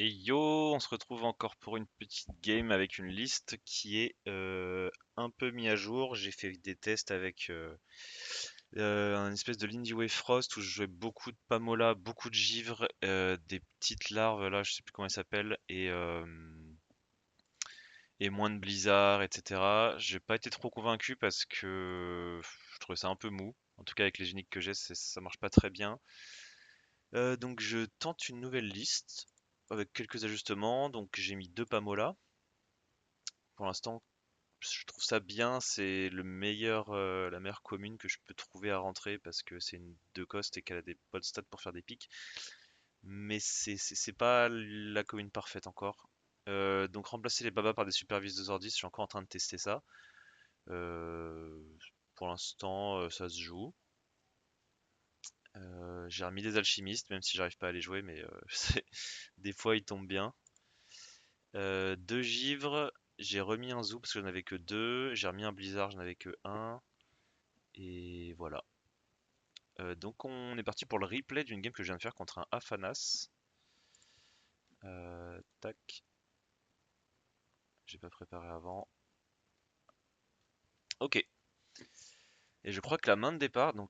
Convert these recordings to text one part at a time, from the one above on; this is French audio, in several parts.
Et yo, on se retrouve encore pour une petite game avec une liste qui est un peu mise à jour. J'ai fait des tests avec un espèce de Lindy Frost où je jouais beaucoup de Pamola, beaucoup de givre, des petites larves là, je sais plus comment elles s'appellent, et moins de blizzard, etc. J'ai pas été trop convaincu parce que je trouvais ça un peu mou. En tout cas avec les uniques que j'ai, ça marche pas très bien. Donc je tente une nouvelle liste avec quelques ajustements. Donc j'ai mis deux Pamola. Pour l'instant, je trouve ça bien. C'est la meilleure commune que je peux trouver à rentrer parce que c'est une de cost et qu'elle a des bonnes stats pour faire des pics. Mais c'est pas la commune parfaite encore. Donc remplacer les babas par des supervises de Zordis, je suis encore en train de tester ça. Euh, pour l'instant, ça se joue. J'ai remis des alchimistes, même si j'arrive pas à les jouer, mais des fois ils tombent bien. Deux givres, j'ai remis un zoo parce que j'en avais que deux. J'ai remis un blizzard, j'en avais que un. Et voilà. Donc on est parti pour le replay d'une game que je viens de faire contre un Afanas. Tac, j'ai pas préparé avant. Ok. Et je crois que la main de départ donc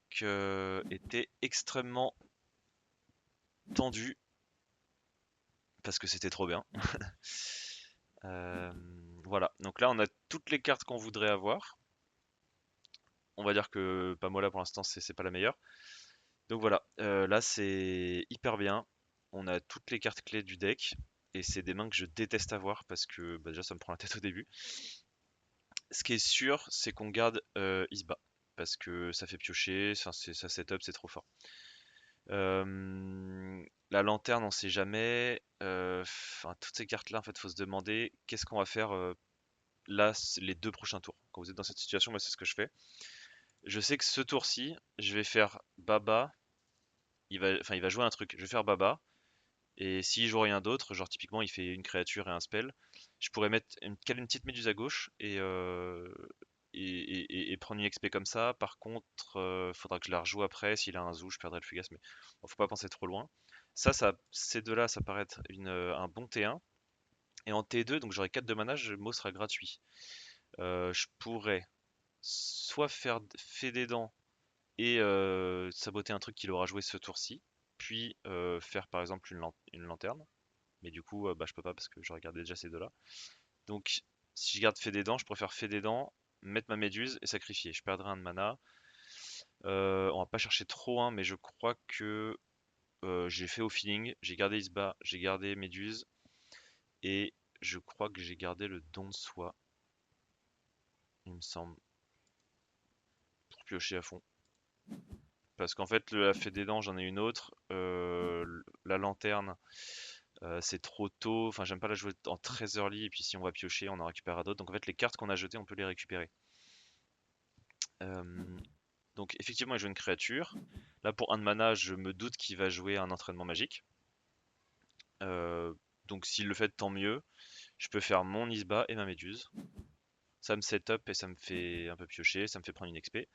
était extrêmement tendue parce que c'était trop bien. Euh, voilà. Donc là on a toutes les cartes qu'on voudrait avoir. On va dire que Pamola pour l'instant c'est pas la meilleure. Donc voilà, là c'est hyper bien. On a toutes les cartes clés du deck et c'est des mains que je déteste avoir parce que bah, déjà ça me prend la tête au début. Ce qui est sûr, c'est qu'on garde Isba parce que ça fait piocher, ça setup, c'est trop fort. La lanterne, on sait jamais. Enfin, toutes ces cartes-là, en fait, faut se demander qu'est-ce qu'on va faire là les deux prochains tours. Quand vous êtes dans cette situation, moi c'est ce que je fais. Je sais que ce tour-ci, je vais faire Baba. Il va jouer un truc. Je vais faire Baba. Et s'il joue rien d'autre, genre typiquement il fait une créature et un spell, je pourrais caler une petite méduse à gauche et prendre une XP comme ça. Par contre, faudra que je la rejoue après. S'il a un zoo, je perdrai le fugace, mais bon, faut pas penser trop loin. Ces deux-là, ça paraît être un bon T1. Et en T2, donc j'aurai 4 de mana, Mo sera gratuit. Je pourrais soit faire fait des dents et saboter un truc qu'il aura joué ce tour-ci, puis faire par exemple une lanterne. Mais du coup, bah, je peux pas parce que je regardais déjà ces deux-là. Donc, si je garde fait des dents, je préfère fait des dents, mettre ma méduse et sacrifier. Je perdrai un de mana. On va pas chercher trop, hein, mais je crois que j'ai fait au feeling. J'ai gardé Isba, j'ai gardé méduse et je crois que j'ai gardé le don de soi, il me semble, pour piocher à fond. Parce qu'en fait, la fait des dents, j'en ai une autre. La lanterne, c'est trop tôt. Enfin, j'aime pas la jouer en très early. Et puis, si on va piocher, on en récupérera d'autres. Donc, en fait, les cartes qu'on a jetées, on peut les récupérer. Euh, donc, effectivement, il joue une créature. Là, pour un de mana, je me doute qu'il va jouer un entraînement magique. Euh, donc, s'il le fait, tant mieux. Je peux faire mon Isba et ma Méduse. Ça me set up et ça me fait un peu piocher. Ça me fait prendre une XP.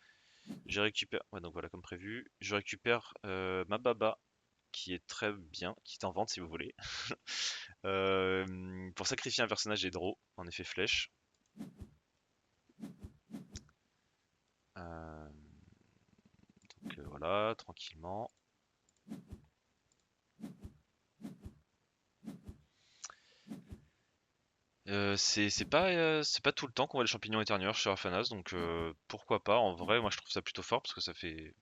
Je récupère. Ouais, donc voilà, comme prévu. Je récupère ma Baba qui est très bien, qui est en vente si vous voulez. Pour sacrifier un personnage et draw, en effet flèche. Euh, donc voilà, tranquillement. C'est pas tout le temps qu'on voit les champignons éternueurs chez Arphanas, donc pourquoi pas. En vrai, moi je trouve ça plutôt fort parce que ça fait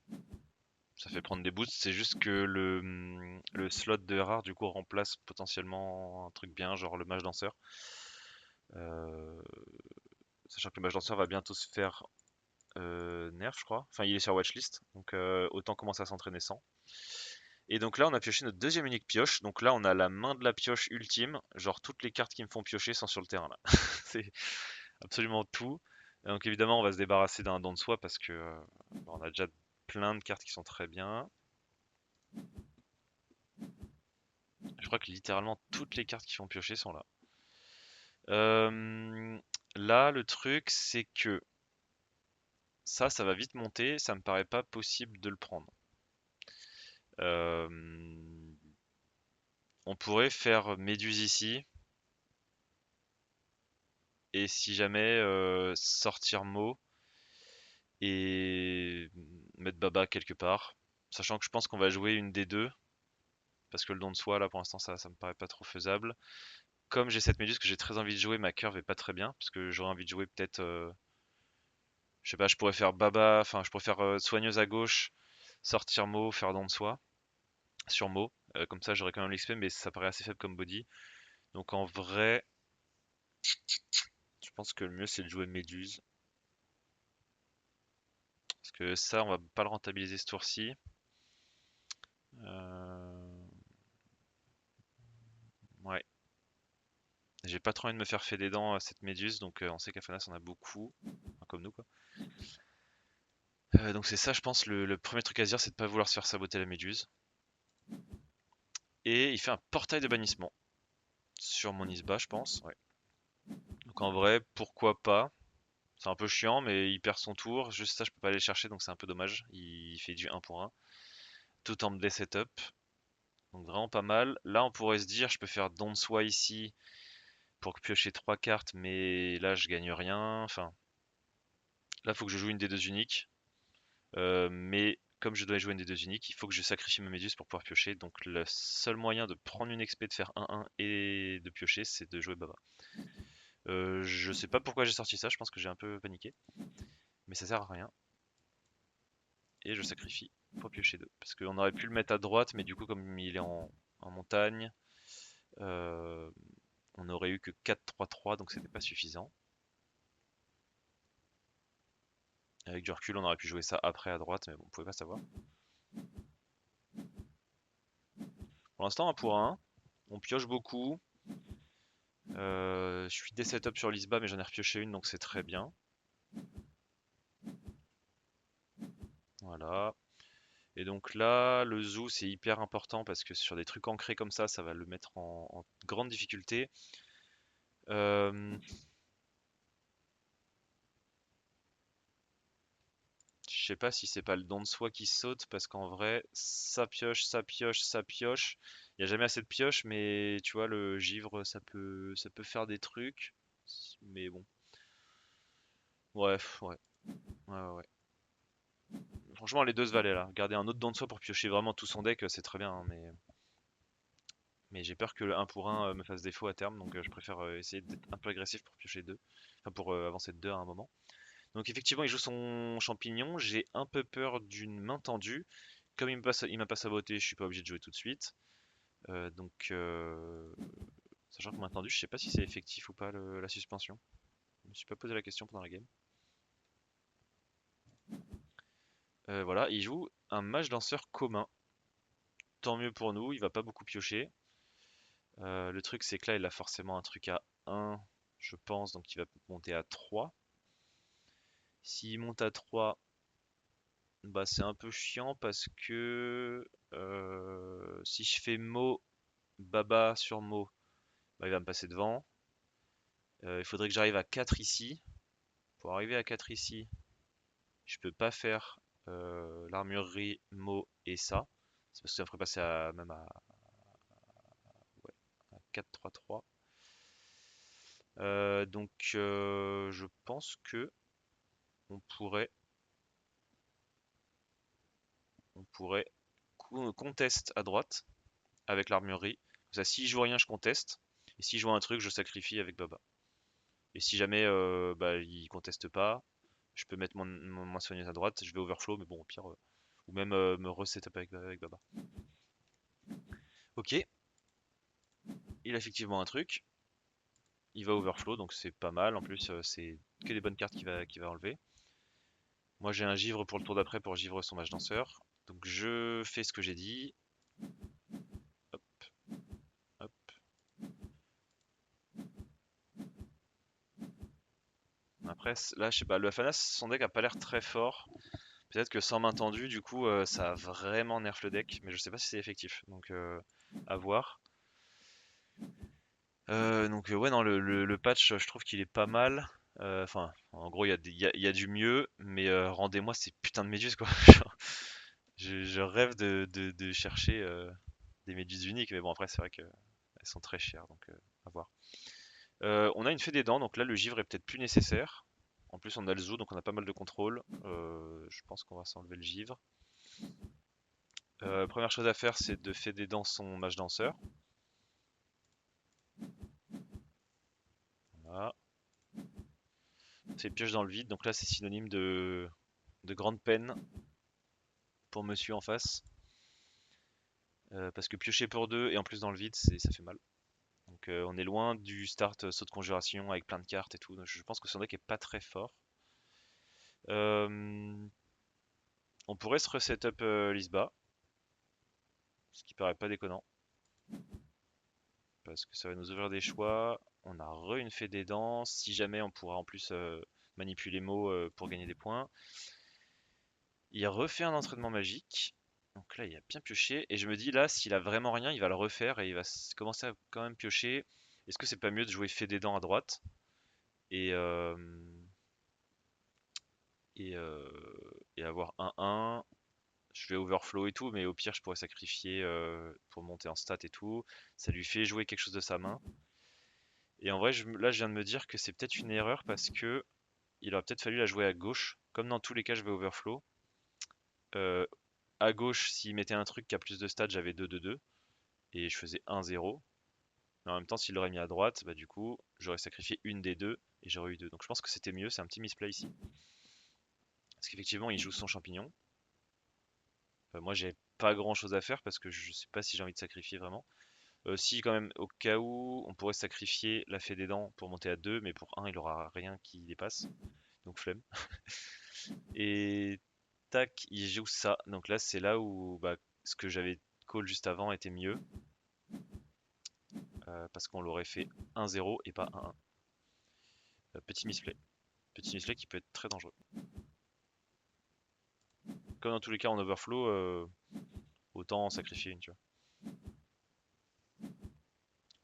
prendre des boosts. C'est juste que le slot de rare du coup remplace potentiellement un truc bien, genre le mage danseur. Euh, Sachant que le mage danseur va bientôt se faire nerf, je crois. Enfin, il est sur watchlist, donc autant commencer à s'entraîner sans. Et donc là, on a pioché notre deuxième unique pioche. Donc là, on a la main de la pioche ultime. Genre, toutes les cartes qui me font piocher sont sur le terrain là. C'est absolument tout. Donc évidemment, on va se débarrasser d'un don de soi parce que on a déjà plein de cartes qui sont très bien. Je crois que littéralement toutes les cartes qui font piocher sont là. Là, le truc, c'est que ça va vite monter. Ça me paraît pas possible de le prendre. Euh, On pourrait faire Méduse ici, et si jamais sortir Mo et mettre Baba quelque part. Sachant que je pense qu'on va jouer une des deux, parce que le don de soi là pour l'instant ça me paraît pas trop faisable. Comme j'ai cette Méduse que j'ai très envie de jouer, ma curve est pas très bien, parce que j'aurais envie de jouer peut-être, je sais pas, je pourrais faire Baba, enfin je pourrais faire soigneuse à gauche, sortir Mo, faire don de soi sur Mo. Comme ça j'aurais quand même l'XP, mais ça paraît assez faible comme body. Donc en vrai, je pense que le mieux c'est de jouer Méduse. Parce que ça, on va pas le rentabiliser ce tour-ci. Euh, Ouais. J'ai pas trop envie de me faire des dents à cette méduse, donc on sait qu'Afanas en a beaucoup, enfin, comme nous quoi. Donc c'est ça, je pense, le premier truc à se dire, c'est de pas vouloir se faire saboter la méduse. Et il fait un portail de bannissement sur mon Isba, je pense. Ouais. Donc en vrai, pourquoi pas? C'est un peu chiant, mais il perd son tour. Juste ça, je peux pas aller le chercher, donc c'est un peu dommage. Il fait du 1 pour 1, tout en me setup. Donc vraiment pas mal. Là, on pourrait se dire, je peux faire don de soi ici pour piocher 3 cartes, mais là, je gagne rien. Enfin, là, il faut que je joue une des deux uniques. Mais comme je dois jouer une des deux uniques, il faut que je sacrifie ma méduse pour pouvoir piocher. Donc le seul moyen de prendre une XP, de faire 1-1 et de piocher, c'est de jouer Baba. Je sais pas pourquoi j'ai sorti ça, je pense que j'ai un peu paniqué. Mais ça sert à rien. Et je sacrifie pour piocher 2. Parce qu'on aurait pu le mettre à droite, mais du coup comme il est en montagne, euh, on aurait eu que 4-3-3, donc c'était pas suffisant. Avec du recul, on aurait pu jouer ça après à droite, mais bon, on pouvait pas savoir. Pour l'instant, 1 pour 1. On pioche beaucoup. Je suis des setups sur l'Isba, mais j'en ai repioché une, donc c'est très bien. Voilà. Et donc là, le zoo, c'est hyper important parce que sur des trucs ancrés comme ça va le mettre en grande difficulté. Euh, je sais pas si c'est pas le don de soi qui saute, parce qu'en vrai, ça pioche, ça pioche, ça pioche. Il n'y a jamais assez de pioche, mais tu vois, le givre, ça peut faire des trucs. Mais bon. Bref, ouais. Ouais, ouais, ouais. Franchement, les deux se valaient là. Garder un autre don de soi pour piocher vraiment tout son deck, c'est très bien, hein, mais j'ai peur que le 1 pour 1 me fasse défaut à terme, donc je préfère essayer d'être un peu agressif pour piocher 2. Enfin, pour avancer de 2 à un moment. Donc effectivement, il joue son champignon. J'ai un peu peur d'une main tendue. Comme il m'a pas saboté, je suis pas obligé de jouer tout de suite. Sachant que main tendue, je sais pas si c'est effectif ou pas la suspension. Je me suis pas posé la question pendant la game. Voilà, il joue un mage danseur commun. Tant mieux pour nous, il va pas beaucoup piocher. Le truc, c'est que là, il a forcément un truc à 1, je pense, donc il va monter à 3. S'il monte à 3, bah, c'est un peu chiant parce que si je fais Mo, Baba sur Mo, bah, il va me passer devant. Il faudrait que j'arrive à 4 ici. Pour arriver à 4 ici, je peux pas faire l'armurerie, Mo et ça. C'est parce que ça me ferait passer même ouais, à 4-3-3. Donc je pense que on pourrait conteste à droite avec l'armurerie. Ça, si je vois rien, je conteste. Et si je vois un truc, je sacrifie avec Baba. Et si jamais bah, il conteste pas, je peux mettre ma soigneuse à droite, je vais overflow, mais bon, au pire, ou même me resetup avec Baba. Ok, il a effectivement un truc. Il va overflow, donc c'est pas mal. En plus, c'est que des bonnes cartes qu'il va enlever. Moi, j'ai un givre pour le tour d'après pour givre son mage danseur. Donc je fais ce que j'ai dit. Hop, hop. Après, là, je sais pas, le Afanas, son deck a pas l'air très fort. Peut-être que sans main tendue, du coup, ça a vraiment nerf le deck, mais je sais pas si c'est effectif. Donc, à voir. Ouais, non, le patch, je trouve qu'il est pas mal. Enfin, en gros, il y a du mieux, mais rendez-moi ces putains de méduses, quoi. Je rêve de chercher. des méduses uniques, mais bon après c'est vrai qu'elles sont très chères, donc à voir. On a une fée des dents, donc là le givre est peut-être plus nécessaire. En plus on a le zoo, donc on a pas mal de contrôle. Je pense qu'on va s'enlever le givre. Première chose à faire, c'est de fée des dents son mage danseur. Voilà. C'est pioche dans le vide, donc là c'est synonyme de grande peine pour monsieur en face. Parce que piocher pour deux et en plus dans le vide, ça fait mal. Donc on est loin du start saut de conjuration avec plein de cartes et tout. Donc, je pense que son deck est pas très fort. Euh, on pourrait se reset-up Lisba, ce qui paraît pas déconnant. Parce que ça va nous ouvrir des choix. On a une fée des dents. Si jamais on pourra en plus manipuler mots pour gagner des points. Il refait un entraînement magique. Donc là, il a bien pioché. Et je me dis, là, s'il a vraiment rien, il va le refaire et il va commencer à quand même piocher. Est-ce que c'est pas mieux de jouer fait des dents à droite et, euh, et avoir 1-1? Je vais overflow et tout, mais au pire, je pourrais sacrifier pour monter en stat et tout. Ça lui fait jouer quelque chose de sa main. Et en vrai, là, je viens de me dire que c'est peut-être une erreur parce que il aurait peut-être fallu la jouer à gauche. Comme dans tous les cas, je vais overflow. Euh, à gauche, s'il mettait un truc qui a plus de stats, j'avais 2-2-2 et je faisais 1-0. Mais en même temps, s'il l'aurait mis à droite, bah du coup, j'aurais sacrifié une des deux et j'aurais eu deux. Donc je pense que c'était mieux, c'est un petit misplay ici. Parce qu'effectivement, il joue son champignon. Moi, j'ai pas grand chose à faire parce que je sais pas si j'ai envie de sacrifier vraiment. Si, quand même, au cas où, on pourrait sacrifier la fée des dents pour monter à 2, mais pour un il aura rien qui dépasse. Donc flemme. Et tac, il joue ça. Donc là, c'est là où bah, ce que j'avais call juste avant était mieux. Parce qu'on l'aurait fait 1-0 et pas 1-1. Petit misplay. Petit misplay qui peut être très dangereux. Comme dans tous les cas en overflow, autant en sacrifier une, tu vois.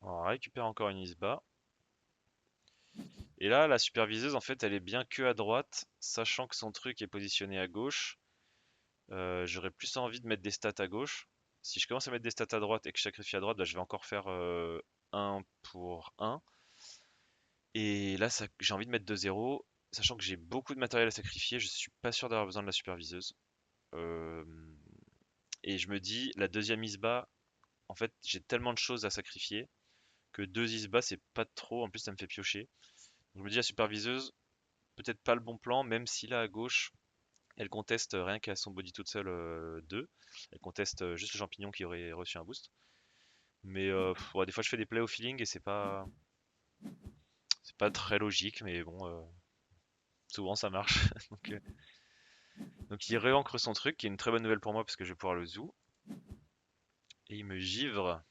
On récupère encore une isba. Et là, la superviseuse, en fait, elle est bien que à droite, sachant que son truc est positionné à gauche. J'aurais plus envie de mettre des stats à gauche. Si je commence à mettre des stats à droite et que je sacrifie à droite, bah, je vais encore faire 1 pour 1. Et là, j'ai envie de mettre 2-0, sachant que j'ai beaucoup de matériel à sacrifier. Je suis pas sûr d'avoir besoin de la superviseuse. Euh, et je me dis, la deuxième isba, en fait, j'ai tellement de choses à sacrifier que deux isbas, c'est pas trop. En plus, ça me fait piocher. Donc, je me dis, la superviseuse, peut-être pas le bon plan, même si là à gauche, elle conteste rien qu'à son body toute seule 2. Elle conteste juste le champignon qui aurait reçu un boost. Mais ouais, des fois, je fais des plays au feeling et c'est pas très logique, mais bon, souvent ça marche. donc, donc, il réancre son truc, qui est une très bonne nouvelle pour moi parce que je vais pouvoir le zoo. Et il me givre.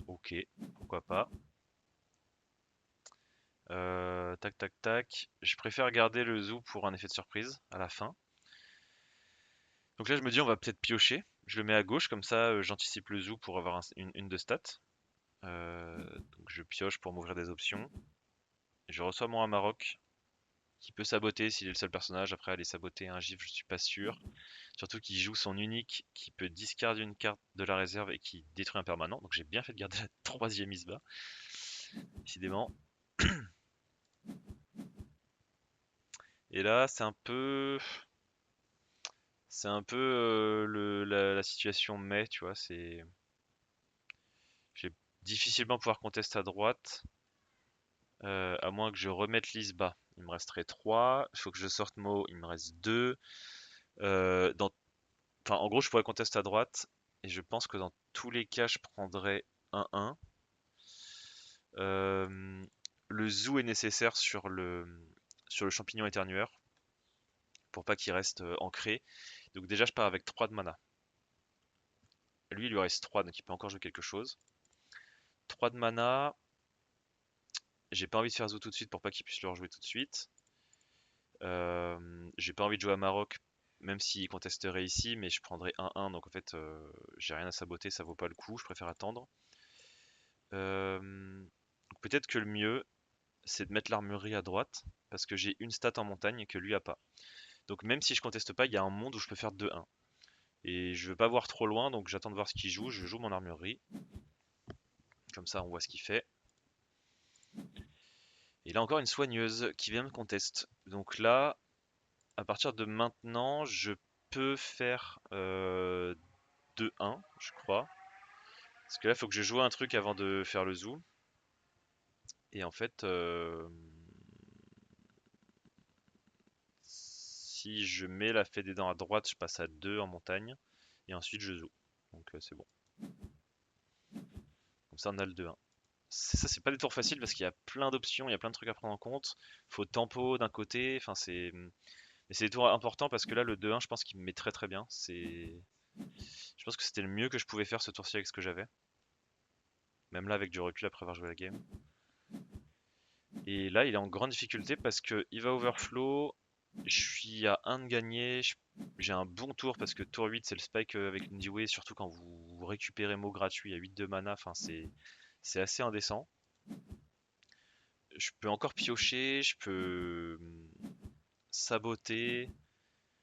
Ok, pourquoi pas. Tac, tac, tac. Je préfère garder le zoo pour un effet de surprise à la fin. Donc là, je me dis, on va peut-être piocher. Je le mets à gauche, comme ça, j'anticipe le zoo pour avoir une de stats. Donc je pioche pour m'ouvrir des options. Je reçois mon Amarok, qui peut saboter s'il est le seul personnage. Après, aller saboter un gif, je suis pas sûr. Surtout qu'il joue son unique, qui peut discard une carte de la réserve et qui détruit un permanent. Donc j'ai bien fait de garder la troisième isba, décidément. Et là, c'est un peu la situation mais, tu vois, je vais difficilement pouvoir contester à droite, à moins que je remette l'isba. Il me resterait 3. Il faut que je sorte Mo, il me reste 2. Enfin, en gros, je pourrais contester à droite, et je pense que dans tous les cas, je prendrais 1-1. Euh, le zoo est nécessaire sur le champignon éternueur, pour pas qu'il reste ancré. Donc déjà, je pars avec 3 de mana. Lui, il lui reste 3, donc il peut encore jouer quelque chose. 3 de mana. J'ai pas envie de faire zoo tout de suite pour pas qu'il puisse le rejouer tout de suite. J'ai pas envie de jouer à Maroc, même s'il contesterait ici, mais je prendrais 1-1, donc en fait, j'ai rien à saboter, ça vaut pas le coup, je préfère attendre. Peut-être que le mieux, c'est de mettre l'armurerie à droite, parce que j'ai une stat en montagne que lui a pas. Donc même si je conteste pas, il y a un monde où je peux faire 2-1. Et je veux pas voir trop loin, donc j'attends de voir ce qu'il joue. Je joue mon armurerie. Comme ça, on voit ce qu'il fait. Et là encore une soigneuse qui vient me conteste. Donc là, à partir de maintenant, je peux faire 2-1, je crois. Parce que là, il faut que je joue un truc avant de faire le zoo. Et en fait, si je mets la fée des dents à droite, je passe à 2 en montagne. Et ensuite, je joue. Donc c'est bon. Comme ça, on a le 2-1. Ça, c'est pas des tours faciles parce qu'il y a plein d'options, il y a plein de trucs à prendre en compte. Faut tempo d'un côté, enfin c'est. Mais c'est des tours importants parce que là, le 2-1, je pense qu'il me met très très bien. Je pense que c'était le mieux que je pouvais faire ce tour-ci avec ce que j'avais. Même là, avec du recul après avoir joué la game. Et là, il est en grande difficulté parce que il va overflow. Je suis à 1 de gagner. J'ai un bon tour parce que tour 8, c'est le spike avec Lindy surtout quand vous récupérez mot gratuit à 8 de mana. Enfin, c'est assez indécent. Je peux encore piocher, je peux saboter.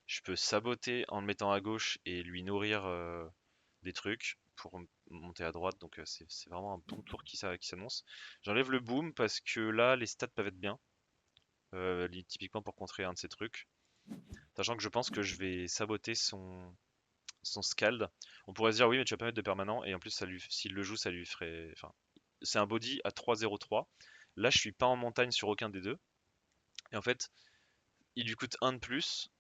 Je peux saboter en le mettant à gauche et lui nourrir des trucs pour monter à droite. Donc c'est vraiment un bon tour qui s'annonce. J'enlève le boom parce que là, les stats peuvent être bien. Typiquement pour contrer un de ces trucs. Sachant que je pense que je vais saboter son scald. On pourrait se dire oui mais tu vas pas mettre de permanent et en plus s'il le joue ça lui ferait. Enfin, c'est un body à 3-0-3. Là je suis pas en montagne sur aucun des deux. Et en fait, il lui coûte 1 de plus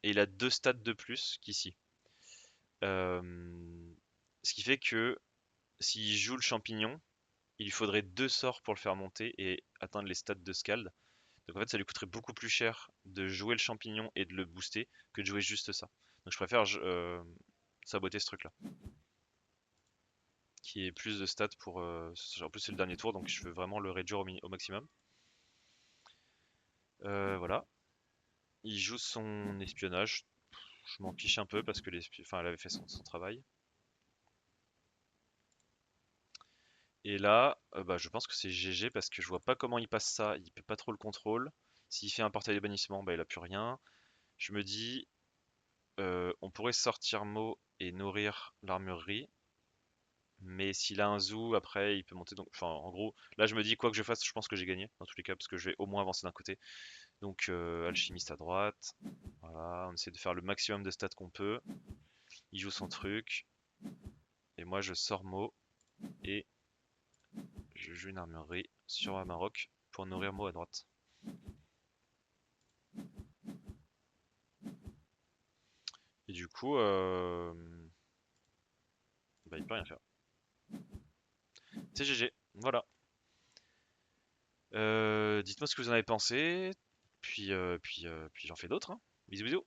et il a 2 stats de plus qu'ici. Euh, Ce qui fait que s'il joue le champignon, il lui faudrait 2 sorts pour le faire monter et atteindre les stats de scald. Donc en fait, ça lui coûterait beaucoup plus cher de jouer le champignon et de le booster que de jouer juste ça. Donc je préfère saboter ce truc-là, qui est plus de stats pour. En plus, c'est le dernier tour, donc je veux vraiment le réduire au maximum. Voilà. Il joue son espionnage. Je m'en fiche un peu parce que enfin, elle avait fait son travail. Et là, bah, je pense que c'est GG parce que je vois pas comment il passe ça. Il peut pas trop le contrôle. S'il fait un portail de bannissement, bah, il a plus rien. Je me dis, on pourrait sortir Mo et nourrir l'armurerie. Mais s'il a un zoo, après, il peut monter. Donc, enfin, en gros, là, je me dis, quoi que je fasse, je pense que j'ai gagné, dans tous les cas, parce que je vais au moins avancer d'un côté. Donc, alchimiste à droite. Voilà, on essaie de faire le maximum de stats qu'on peut. Il joue son truc. Et moi, je sors Mo et je joue une armurerie sur ma Maroc pour nourrir Mo à droite. Et du coup, bah, il peut rien faire. C'est GG, voilà. Dites-moi ce que vous en avez pensé, puis j'en fais d'autres, hein. Bisous bisous.